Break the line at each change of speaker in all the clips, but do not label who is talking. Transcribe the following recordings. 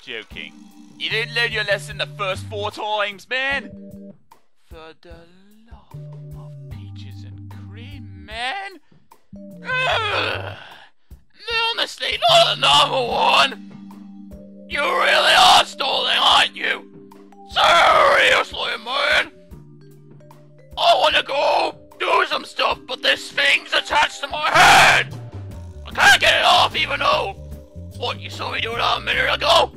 joking. You didn't learn your lesson the first 4 times, man. For the love of peaches and cream, man. Ugh. Honestly, not another one. You really are stalling, aren't you? Seriously, man. I wanna go do some stuff, but this thing's attached to my head. I can't get it off, even though. What, you saw me do that a minute ago?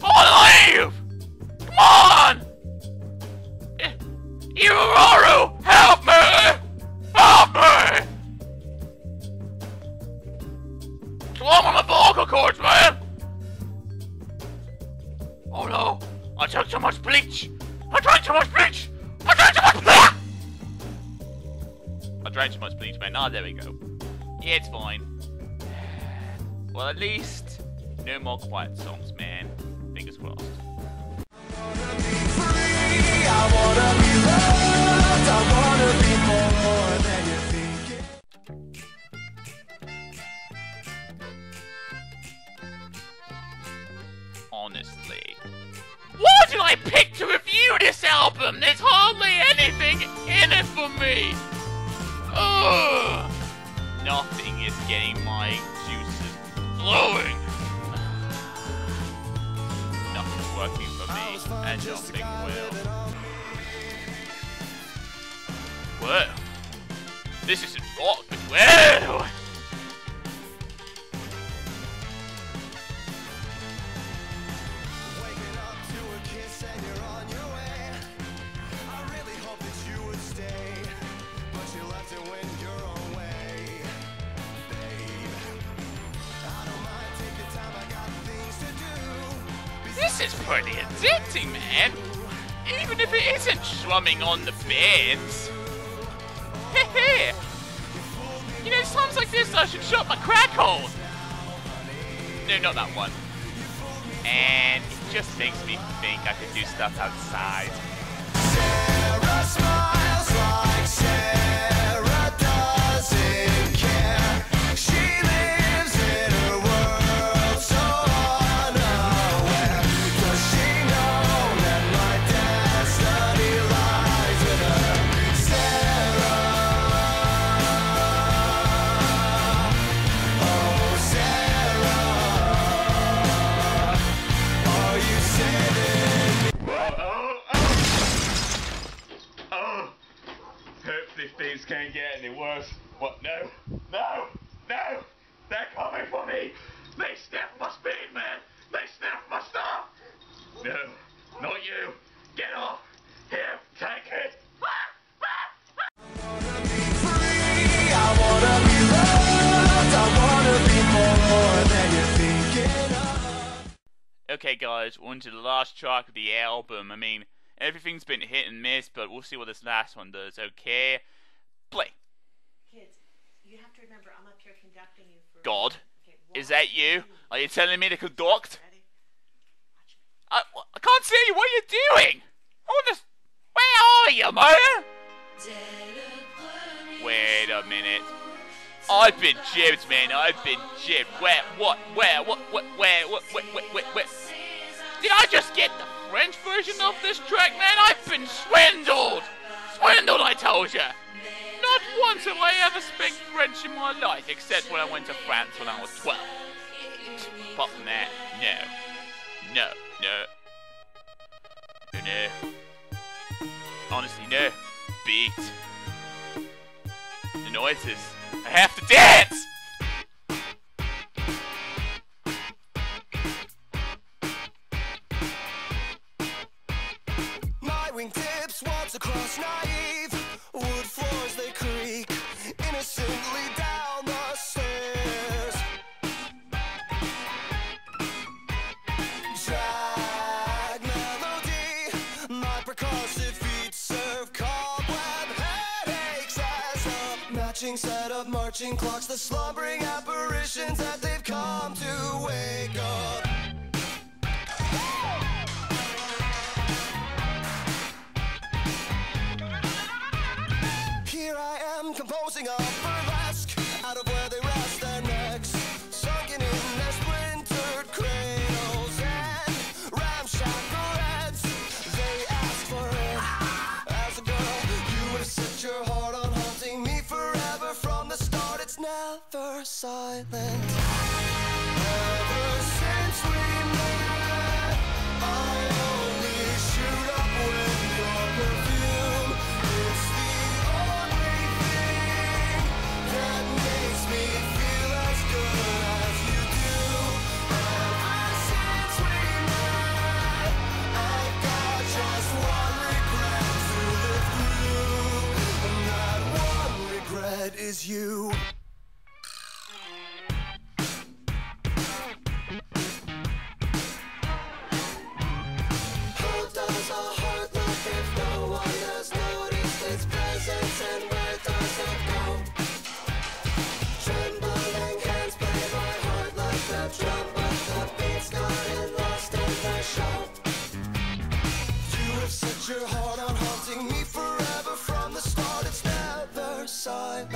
Come on, leave! Come on! Iroharu, help me! Help me! Come on the vocal cords, man! Oh no, I took too much bleach! I drank too much bleach! I drank too much bleach! I drank too much bleach, man. Ah, there we go. Yeah, it's fine. Well, at least no more quiet songs, man. Fingers crossed. Honestly, why did I pick to review this album? There's hardly anything in it for me. Ugh. Nothing is getting my juices flowing. Nothing's working for me, and nothing will. Whoa. This isn't rock, but whoa! This is pretty addicting, man. Even if it isn't strumming on the beds. Heh. You know, times like this I should shut my crack hole. No, not that one. And it just makes me think I could do stuff outside. Sarah smiles like Sarah doesn't care. She lives in her world so unaware. Does she know that my destiny lies with her? Sarah, oh Sarah, are you saving me? Oh, hopefully things can't get any worse. What? No, they're coming for me. They sniff my speed, man. They sniff my stuff. No, not you. Get off. Here, take it. Okay guys, on to the last track of the album. I mean, everything's been hit and miss, but we'll see what this last one does, okay? Play.
Kids, you have to remember I'm up here conducting you for...
God,
okay,
is that you? Are you telling me to conduct?
Ready? Watch me.
I can't see you, what are you doing? Where are you, man? Wait a minute. I've been jibbed, man. I've been jibbed. Where? Did I just get the French version of this track, man? I've been swindled! Swindled, I told ya! Not once have I ever spoken French in my life, except when I went to France when I was 12. Apart from that, no. Honestly, no. Beat. The noises. I have to dance!
My wingtips walks across naive wood floors, they creak innocently down the stairs. Drag melody, my percussive feet serve cobweb headaches as a matching set of marching clocks, the slumbering apparitions that they've come to wake up. Here I am composing a burlesque out of where they rest their necks, sunken in their splintered cradles. silent. Ever since we met, I only shoot up with your perfume. It's the only thing that makes me feel as good as you do. Ever since we met, I've got just one regret to live through, and that one regret is you. How does a heart look if no one has noticed its presence, and where does it go? Trembling hands play my heart like a drum, but the beat's gotten lost in the show. You have set your heart on haunting me forever. From the start it's never silent.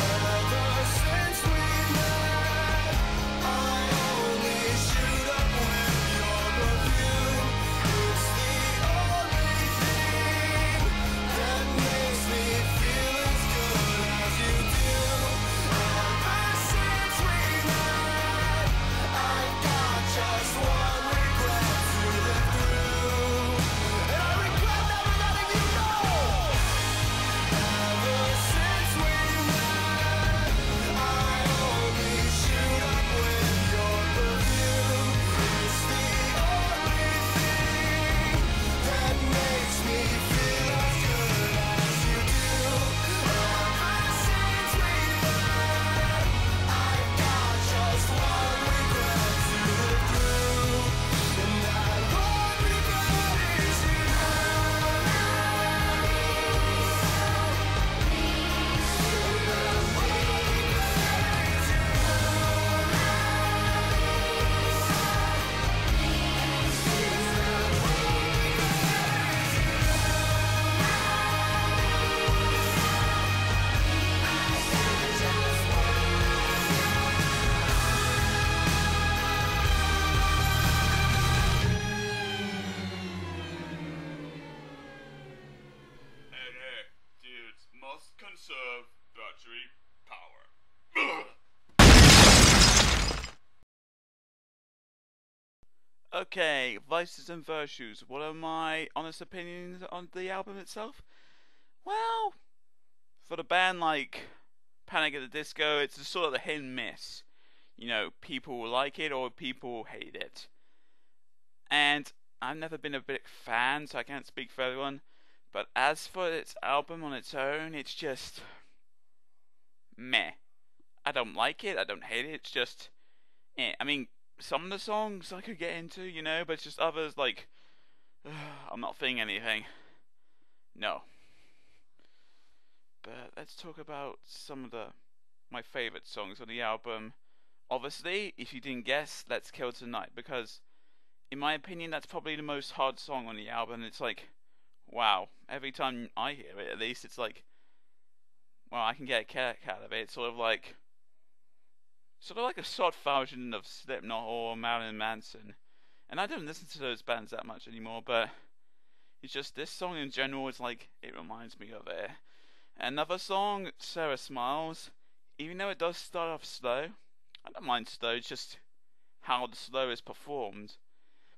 Ever since we met, I only shoot up with your perfume. It's the only thing that makes me feel as good as you do. Ever since we met, I've got just one regret to live through, and I regret never letting you know. Ever since we met, I only shoot up with your perfume. It's the only thing that makes me feel as good as you do. Ever since we met, I've got just one regret to live through, and that one regret is you.
Hey, dudes, must conserve battery power. Okay, Vices and Virtues. What are my honest opinions on the album itself? Well, for the band like Panic at the Disco, it's a sort of a hit and miss. You know, people like it or people hate it. And I've never been a big fan, so I can't speak for everyone. But as for its album on its own, it's just meh. I don't like it, I don't hate it, it's just eh. I mean, some of the songs I could get into, you know, but it's just others like I'm not feeling anything. No. But let's talk about some of my favourite songs on the album. Obviously, if you didn't guess, Let's Kill Tonight, because in my opinion that's probably the most hard song on the album. It's like, wow, every time I hear it at least, it's like, well, I can get a kick out of it. It's sort of like a soft version of Slipknot or Marilyn Manson. And I don't listen to those bands that much anymore, but it's just this song in general is like, it reminds me of it. Another song, Sarah Smiles, even though it does start off slow, I don't mind slow, it's just how the slow is performed.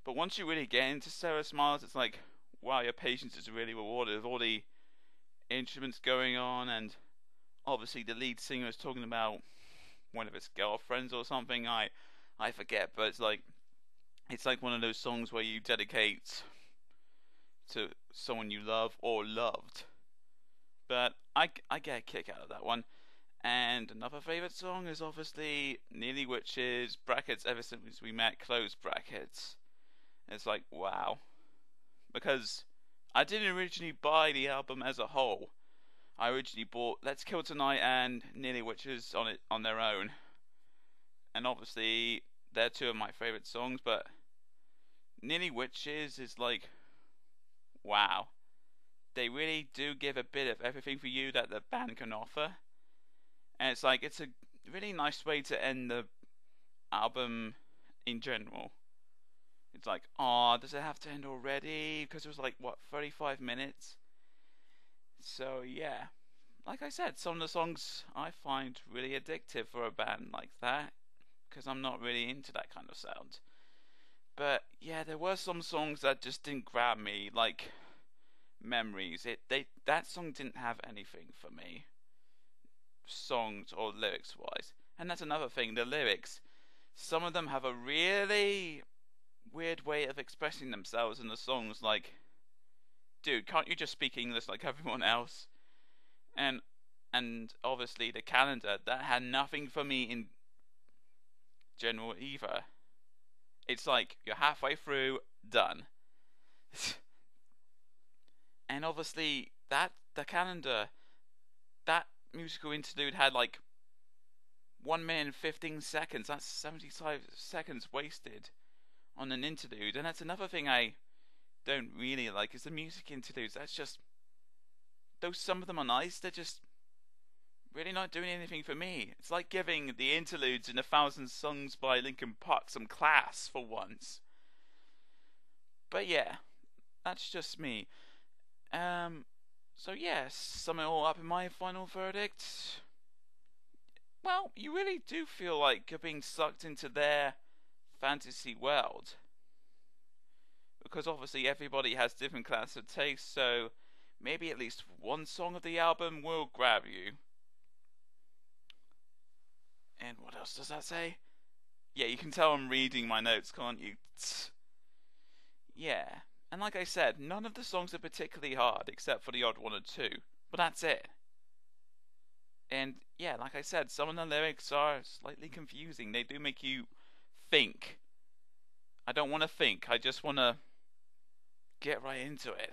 But once you really get into Sarah Smiles, it's like, wow, your patience is really rewarded with all the instruments going on, and obviously the lead singer is talking about one of his girlfriends or something. I forget, but it's like one of those songs where you dedicate to someone you love or loved. But I get a kick out of that one. And another favourite song is obviously Nearly Witches, brackets Ever Since We Met, close brackets. It's like, wow. Because I didn't originally buy the album as a whole. I originally bought Let's Kill Tonight and Nearly Witches on their own. And obviously, they're two of my favourite songs, but Nearly Witches is like, wow. They really do give a bit of everything for you that the band can offer. And it's like, it's a really nice way to end the album in general. It's like, oh, does it have to end already? Because it was like, what, 35 minutes? So, yeah. like I said, some of the songs I find really addictive for a band like that, because I'm not really into that kind of sound. But yeah, there were some songs that just didn't grab me, like Memories. That song didn't have anything for me, songs or lyrics wise. And that's another thing, the lyrics. Some of them have a really weird way of expressing themselves in the songs, like, dude, can't you just speak English like everyone else? And obviously the calendar, that had nothing for me in general either. It's like you're halfway through, done. And obviously the calendar, that musical interlude had like 1 minute and 15 seconds. That's 75 seconds wasted on an interlude. And that's another thing I don't really like, is the music interludes. That's just, though some of them are nice, they're just really not doing anything for me. It's like giving the interludes in 1,000 Songs by Linkin Park some class for once. But yeah, that's just me. So yeah, sum it all up in my final verdict. Well, you really do feel like you're being sucked into their fantasy world. Because obviously everybody has different class of taste, so maybe at least one song of the album will grab you. And what else does that say? Yeah, you can tell I'm reading my notes, can't you? Yeah. And like I said, none of the songs are particularly hard, except for the odd one or two. But that's it. And yeah, like I said, some of the lyrics are slightly confusing. They do make you think. I don't want to think, I just want to get right into it.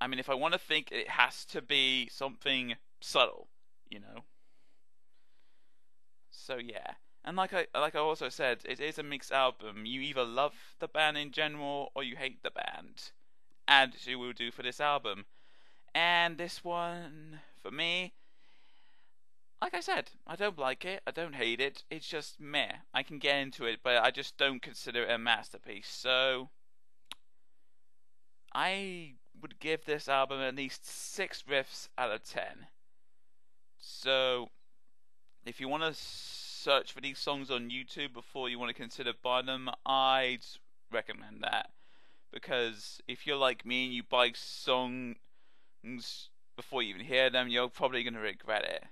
I mean, if I want to think, it has to be something subtle, you know? So yeah. And like I also said, it is a mixed album. You either love the band in general or you hate the band, as you will do for this album. And this one, for me, like I said, I don't like it, I don't hate it. It's just meh. I can get into it, but I just don't consider it a masterpiece. So I would give this album at least 6 riffs out of 10. So if you want to search for these songs on YouTube before you want to consider buying them, I'd recommend that. Because if you're like me and you buy songs before you even hear them, you're probably going to regret it.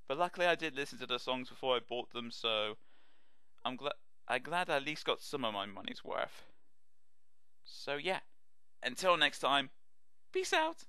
But luckily I did listen to the songs before I bought them, so I'm glad I at least got some of my money's worth. So yeah, until next time, peace out.